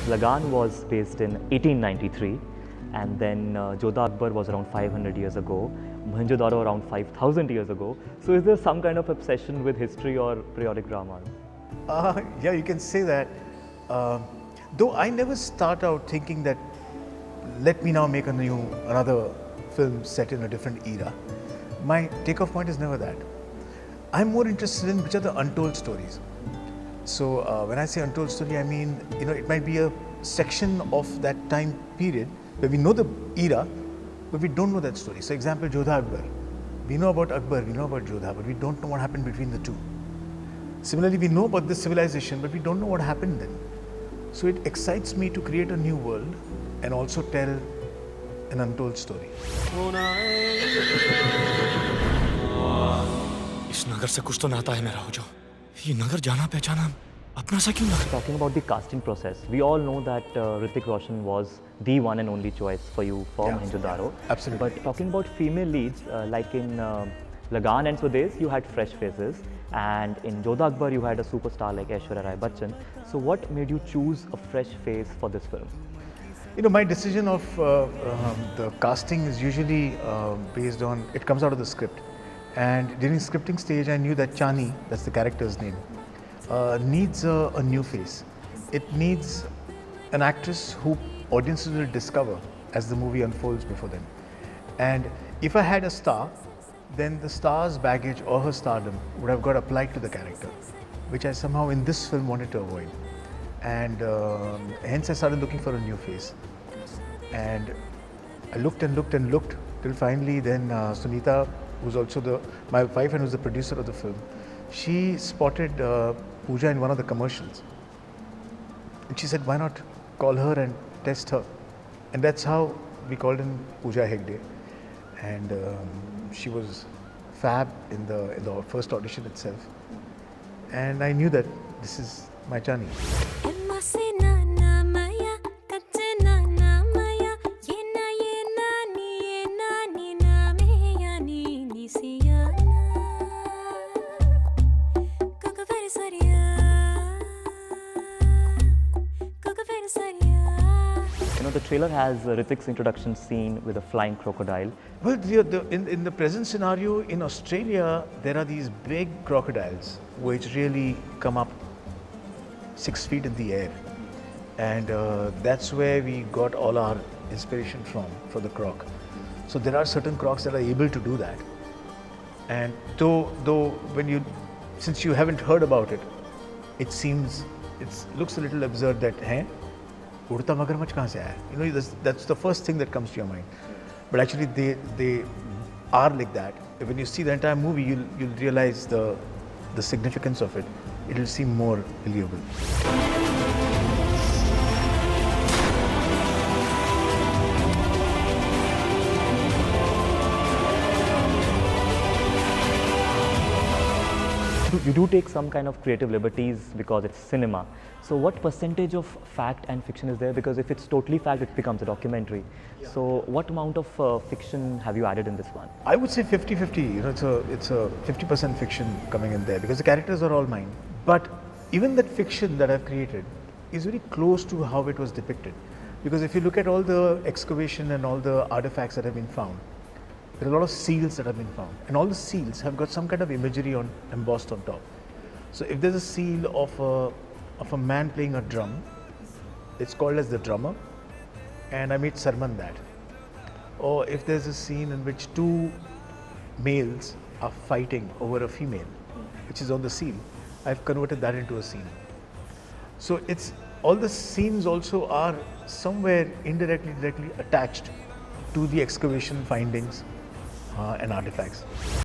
Lagan was based in 1893, and then Jodha Akbar was around 500 years ago, Mohenjo-daro around 5,000 years ago. So is there some kind of obsession with history or periodic dramas? Yeah, you can say that. Though I never start out thinking that let me now make another film set in a different era. My takeoff point is never that. I'm more interested in which are the untold stories. So when I say untold story, I mean, it might be a section of that time period where we know the era, but we don't know that story. So example, Jodha Akbar. We know about Akbar, we know about Jodha, but we don't know what happened between the two. Similarly, we know about this civilization, but we don't know what happened then. So it excites me to create a new world and also tell an untold story. इस नगर से कुछ तो नाता है मेरा हो जाओ ये नगर जाना पहचाना अपना सा क्यों लगा Talking about the casting process, we all know that Hrithik Roshan was the one and only choice for you for Mohenjo-daro. Absolutely. But talking about female leads, like in Lagan and Swades, you had fresh faces, and in Jodha Akbar you had a superstar like Aishwarya Rai Bachchan. So what made you choose a fresh face for this film? My decision of the casting is usually based on, it comes out of the script. And during scripting stage, I knew that Chani, that's the character's name, needs a new face. It needs an actress who audiences will discover as the movie unfolds before them. And if I had a star, then the star's baggage or her stardom would have got applied to the character, which I somehow in this film wanted to avoid. And hence I started looking for a new face. And I looked and looked and looked till finally then Sunita, who's also my wife and who's the producer of the film, she spotted Pooja in one of the commercials. And she said, why not call her and test her? And that's how we called in Pooja Hegde. And she was fab in the first audition itself. And I knew that this is my Chani. The trailer has Hrithik's introduction scene with a flying crocodile. Well, in the present scenario in Australia, there are these big crocodiles which really come up 6 feet in the air. And that's where we got all our inspiration from, for the croc. So there are certain crocs that are able to do that. And though since you haven't heard about it, it looks a little absurd that, hey, उड़ता मगरमच्छ कहाँ से आया? That's the first thing that comes to your mind. But actually, they are like that. When you see the entire movie, you'll realize the significance of it. It'll seem more believable. You do take some kind of creative liberties because it's cinema. So what percentage of fact and fiction is there? Because if it's totally fact, it becomes a documentary. Yeah. So what amount of fiction have you added in this one? I would say 50-50. It's a 50% fiction coming in there because the characters are all mine. But even that fiction that I've created is very close to how it was depicted. Because if you look at all the excavation and all the artifacts that have been found, there are a lot of seals that have been found, and all the seals have got some kind of imagery embossed on top. So if there's a seal of a man playing a drum, it's called as the drummer, and I made Sarman that. Or if there's a scene in which 2 males are fighting over a female, which is on the seal, I've converted that into a scene. So all the scenes also are somewhere indirectly, directly attached to the excavation findings and artifacts.